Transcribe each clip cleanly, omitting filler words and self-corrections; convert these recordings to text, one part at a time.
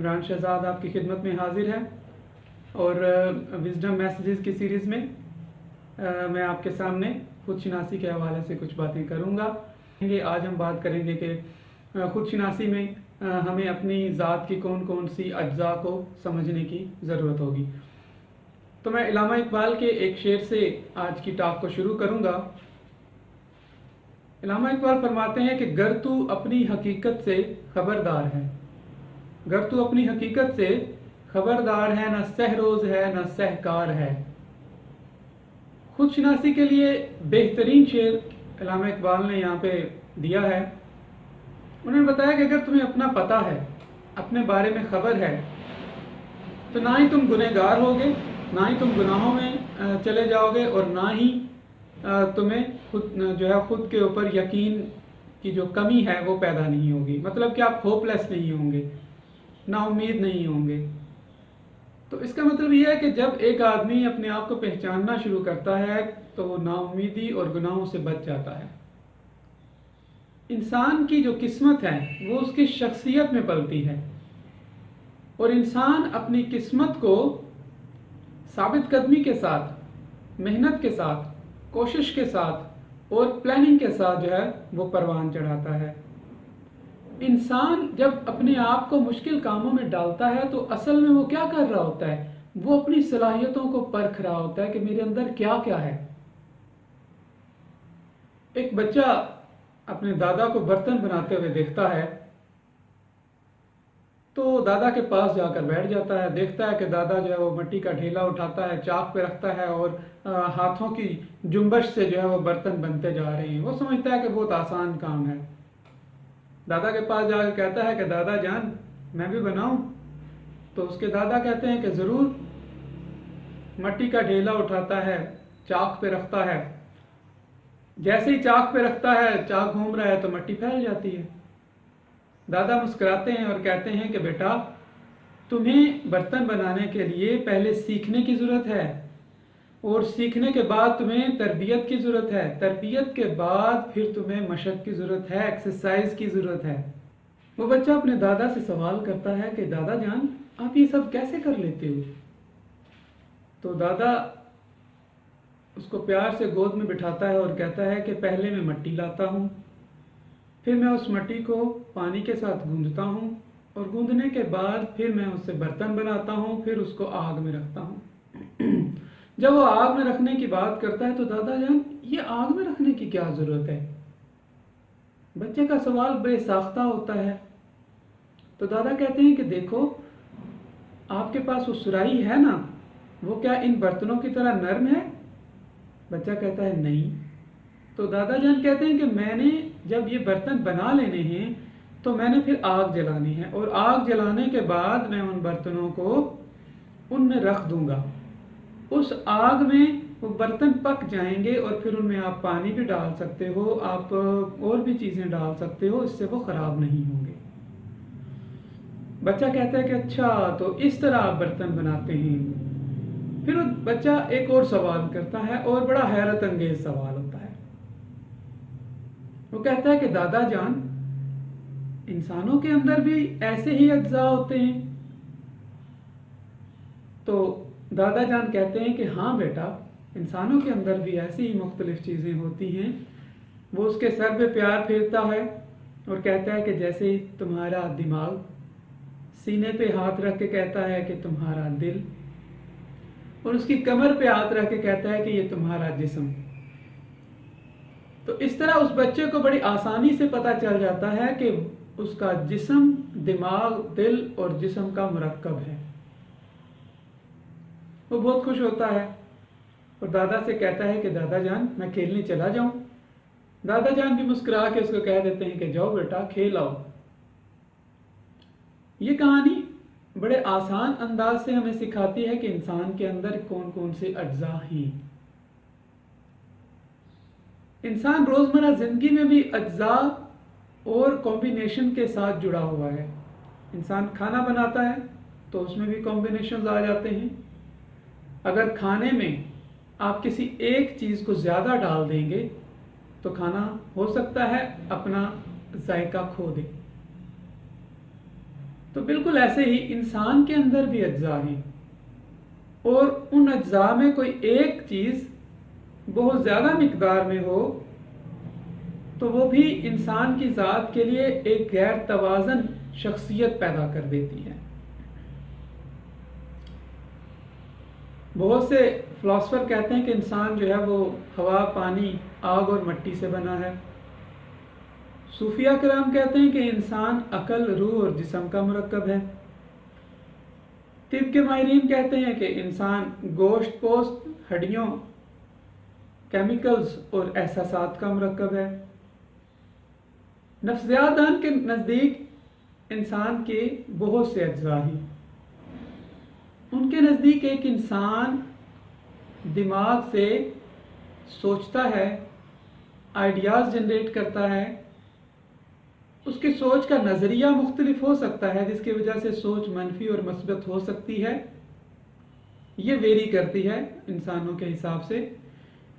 इमरान शहजाद आपकी खिदमत में हाजिर है और विजडम मैसेजेस की सीरीज़ में मैं आपके सामने खुदशनासी के हवाले से कुछ बातें करूँगा। आज हम बात करेंगे कि खुदशनासी में हमें अपनी ज़ात की कौन कौन सी अज्जा को समझने की ज़रूरत होगी। तो मैं इल्लामा इकबाल के एक शेर से आज की टॉक को शुरू करूँगा। इल्लामा इकबाल फरमाते हैं कि गर तू अपनी हकीकत से खबरदार है, गर तू अपनी हकीकत से खबरदार है, न सहरोज़ है न सहकार है। खुदशनासी के लिए बेहतरीन शेर इल्लामा इकबाल ने यहाँ पे दिया है। उन्होंने बताया कि अगर तुम्हें अपना पता है, अपने बारे में खबर है, तो ना ही तुम गुनहगार होगे, ना ही तुम गुनाहों में चले जाओगे और ना ही तुम्हें खुद के ऊपर यकीन की जो कमी है वो पैदा नहीं होगी। मतलब कि आप होपलेस नहीं होंगे, ना उम्मीद नहीं होंगे। तो इसका मतलब यह है कि जब एक आदमी अपने आप को पहचानना शुरू करता है तो वो नाउम्मीदी और गुनाहों से बच जाता है। इंसान की जो किस्मत है वो उसकी शख्सियत में पलती है और इंसान अपनी किस्मत को साबित कदमी के साथ, मेहनत के साथ, कोशिश के साथ और प्लानिंग के साथ जो है वो परवान चढ़ाता है। इंसान जब अपने आप को मुश्किल कामों में डालता है तो असल में वो क्या कर रहा होता है? वो अपनी सलाहियतों को परख रहा होता है कि मेरे अंदर क्या क्या है। एक बच्चा अपने दादा को बर्तन बनाते हुए देखता है तो दादा के पास जाकर बैठ जाता है। देखता है कि दादा जो है वो मिट्टी का ढेला उठाता है, चाक पे रखता है और हाथों की जुम्बश से जो है वो बर्तन बनते जा रहे हैं। वो समझता है कि बहुत आसान काम है। दादा के पास जाकर कहता है कि दादा जान मैं भी बनाऊं? तो उसके दादा कहते हैं कि ज़रूर। मिट्टी का ढेला उठाता है, चाक पे रखता है। जैसे ही चाक पे रखता है, चाक घूम रहा है तो मिट्टी फैल जाती है। दादा मुस्कुराते हैं और कहते हैं कि बेटा तुम्हें बर्तन बनाने के लिए पहले सीखने की ज़रूरत है और सीखने के बाद तुम्हें तरबियत की ज़रूरत है, तरबियत के बाद फिर तुम्हें मशक की ज़रूरत है, एक्सरसाइज की ज़रूरत है। वो बच्चा अपने दादा से सवाल करता है कि दादा जान आप ये सब कैसे कर लेते हो? तो दादा उसको प्यार से गोद में बिठाता है और कहता है कि पहले मैं मिट्टी लाता हूँ, फिर मैं उस मिट्टी को पानी के साथ गूंदता हूँ और गूंदने के बाद फिर मैं उससे बर्तन बनाता हूँ, फिर उसको आग में रखता हूँ। जब वो आग में रखने की बात करता है तो दादा जान ये आग में रखने की क्या ज़रूरत है? बच्चे का सवाल बेसाख्ता होता है। तो दादा कहते हैं कि देखो आपके पास वो सुराही है ना, वो क्या इन बर्तनों की तरह नरम है? बच्चा कहता है नहीं। तो दादा जान कहते हैं कि मैंने जब ये बर्तन बना लेने हैं तो मैंने फिर आग जलानी है और आग जलाने के बाद मैं उन बर्तनों को उनमें रख दूंगा। उस आग में वो बर्तन पक जाएंगे और फिर उनमें आप पानी भी डाल सकते हो, आप और भी चीज़ें डाल सकते हो, इससे वो ख़राब नहीं होंगे। बच्चा कहता है कि अच्छा तो इस तरह आप बर्तन बनाते हैं। फिर वो बच्चा एक और सवाल करता है और बड़ा हैरत अंगेज सवाल होता है। वो कहता है कि दादा जान इंसानों के अंदर भी ऐसे ही अज्जा होते हैं? तो दादा जान कहते हैं कि हाँ बेटा, इंसानों के अंदर भी ऐसी ही मुख्तलिफ चीज़ें होती हैं। वो उसके सर पे प्यार फेरता है और कहता है कि जैसे तुम्हारा दिमाग, सीने पे हाथ रख के कहता है कि तुम्हारा दिल, और उसकी कमर पे हाथ रख के कहता है कि ये तुम्हारा जिस्म। तो इस तरह उस बच्चे को बड़ी आसानी से पता चल जाता है कि उसका जिस्म, दिमाग, दिल और जिस्म का मुरक्कब है। वो बहुत खुश होता है और दादा से कहता है कि दादा जान मैं खेलने चला जाऊं? दादा जान भी मुस्कुरा के उसको कह देते हैं कि जाओ बेटा खेल आओ। ये कहानी बड़े आसान अंदाज से हमें सिखाती है कि इंसान के अंदर कौन कौन से अज्जा हैं। इंसान रोज़मर्रा ज़िंदगी में भी अज्जा और कॉम्बिनेशन के साथ जुड़ा हुआ है। इंसान खाना बनाता है तो उसमें भी कॉम्बिनेशंस आ जाते हैं। अगर खाने में आप किसी एक चीज़ को ज़्यादा डाल देंगे तो खाना हो सकता है अपना जायका खो दे। تو بالکل ایسے ہی انسان کے اندر بھی اجزاء ہیں، اور ان اجزاء میں کوئی ایک چیز بہت زیادہ مقدار میں ہو تو وہ بھی انسان کی ذات کے لیے ایک غیر توازن شخصیت پیدا کر دیتی ہے۔ بہت سے فلاسفر کہتے ہیں کہ انسان جو ہے وہ ہوا، پانی، آگ اور مٹی سے بنا ہے۔ صوفیہ کرام کہتے ہیں کہ انسان عقل، روح اور جسم کا مرکب ہے۔ طب کے ماہرین کہتے ہیں کہ انسان گوشت، پوست، ہڈیوں، کیمیکلز اور احساسات کا مرکب ہے۔ نفسیات دان کے نزدیک انسان کے بہت سے اجزاء ہیں۔ ان کے نزدیک ایک انسان دماغ سے سوچتا ہے، آئیڈیاز جنریٹ کرتا ہے، اس کی سوچ کا نظریہ مختلف ہو سکتا ہے، جس کی وجہ سے سوچ منفی اور مثبت ہو سکتی ہے، یہ ویری کرتی ہے انسانوں کے حساب سے۔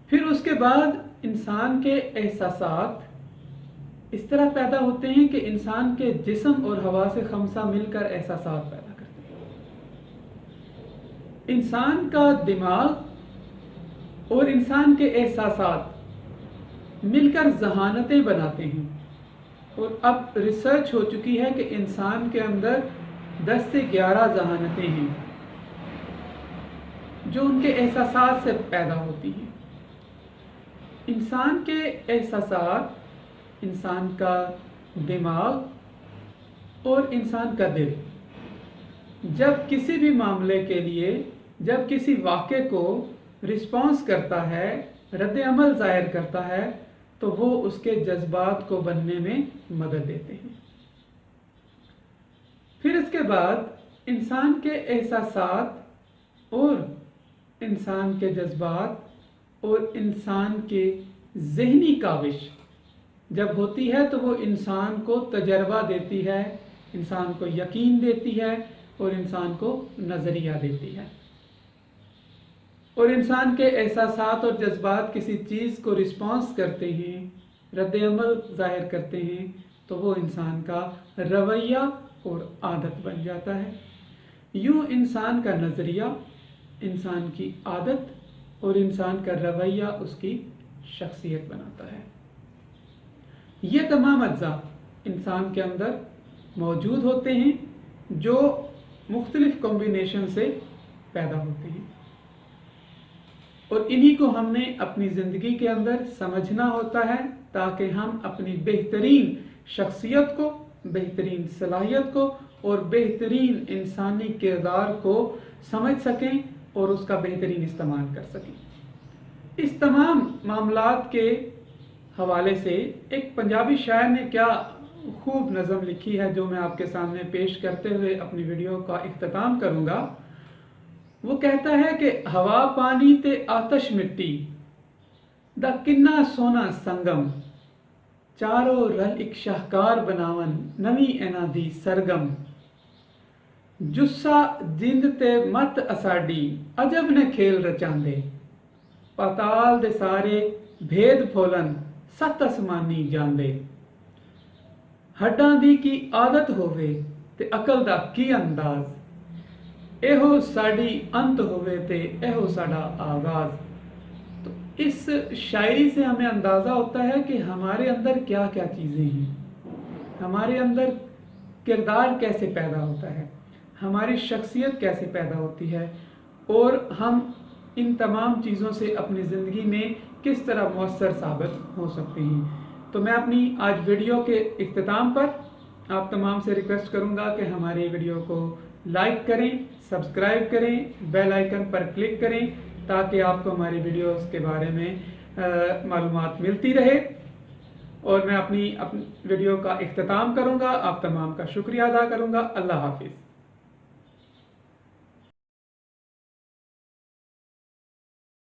پھر اس کے بعد انسان کے احساسات اس طرح پیدا ہوتے ہیں کہ انسان کے جسم اور ہوا سے خمسہ مل کر احساسات پیدا کرتے ہیں۔ انسان کا دماغ اور انسان کے احساسات مل کر ذہانتیں بناتے ہیں، اور اب ریسرچ ہو چکی ہے کہ انسان کے اندر 10 سے 11 ذہانتیں ہیں جو ان کے احساسات سے پیدا ہوتی ہیں۔ انسان کے احساسات، انسان کا دماغ اور انسان کا دل جب کسی بھی معاملے کے لیے، جب کسی واقعے کو رسپانس کرتا ہے، رد عمل ظاہر کرتا ہے، تو وہ اس کے جذبات کو بننے میں مدد دیتے ہیں۔ پھر اس کے بعد انسان کے احساسات اور انسان کے جذبات اور انسان کے ذہنی کاوش جب ہوتی ہے تو وہ انسان کو تجربہ دیتی ہے، انسان کو یقین دیتی ہے اور انسان کو نظریہ دیتی ہے۔ اور انسان کے احساسات اور جذبات کسی چیز کو رسپانس کرتے ہیں، رد عمل ظاہر کرتے ہیں، تو وہ انسان کا رویہ اور عادت بن جاتا ہے۔ یوں انسان کا نظریہ انسان کی عادت اور انسان کا رویہ اس کی شخصیت بناتا ہے۔ یہ تمام اجزاء انسان کے اندر موجود ہوتے ہیں جو مختلف کمبینیشن سے پیدا ہوتے ہیں، اور انہی کو ہم نے اپنی زندگی کے اندر سمجھنا ہوتا ہے تاکہ ہم اپنی بہترین شخصیت کو، بہترین صلاحیت کو اور بہترین انسانی کردار کو سمجھ سکیں اور اس کا بہترین استعمال کر سکیں۔ اس تمام معاملات کے حوالے سے ایک پنجابی شاعر نے کیا خوب نظم لکھی ہے جو میں آپ کے سامنے پیش کرتے ہوئے اپنی ویڈیو کا اختتام کروں گا۔ وہ کہتا ہے کہ ہوا، پانی تے آتش، مٹی دا کنا سونا سنگم، چاروں رل ایک شاہکار بناون نویں اینا دی سرگم، جسا جند تے مت اساڈی عجب نے کھیل رچاندے، پاتال دے سارے بھید پھولن ست اسمانی جاندے، ہڈاں دی کی عادت ہووے تے عقل دا کی انداز، ایہو ساڈی انت ہووے تے ایہو ساڈا آغاز۔ تو اس شاعری سے ہمیں اندازہ ہوتا ہے کہ ہمارے اندر کیا کیا چیزیں ہیں، ہمارے اندر کردار کیسے پیدا ہوتا ہے، ہماری شخصیت کیسے پیدا ہوتی ہے، اور ہم ان تمام چیزوں سے اپنی زندگی میں کس طرح مؤثر ثابت ہو سکتے ہیں۔ تو میں اپنی آج ویڈیو کے اختتام پر آپ تمام سے ریکویسٹ کروں گا کہ ہماری ویڈیو کو لائک کریں، سبسکرائب کریں، بیل آئیکن پر کلک کریں تاکہ آپ کو ہماری ویڈیوز کے بارے میں معلومات ملتی رہے۔ اور میں اپنی ویڈیو کا اختتام کروں گا، آپ تمام کا شکریہ ادا کروں گا۔ اللہ حافظ۔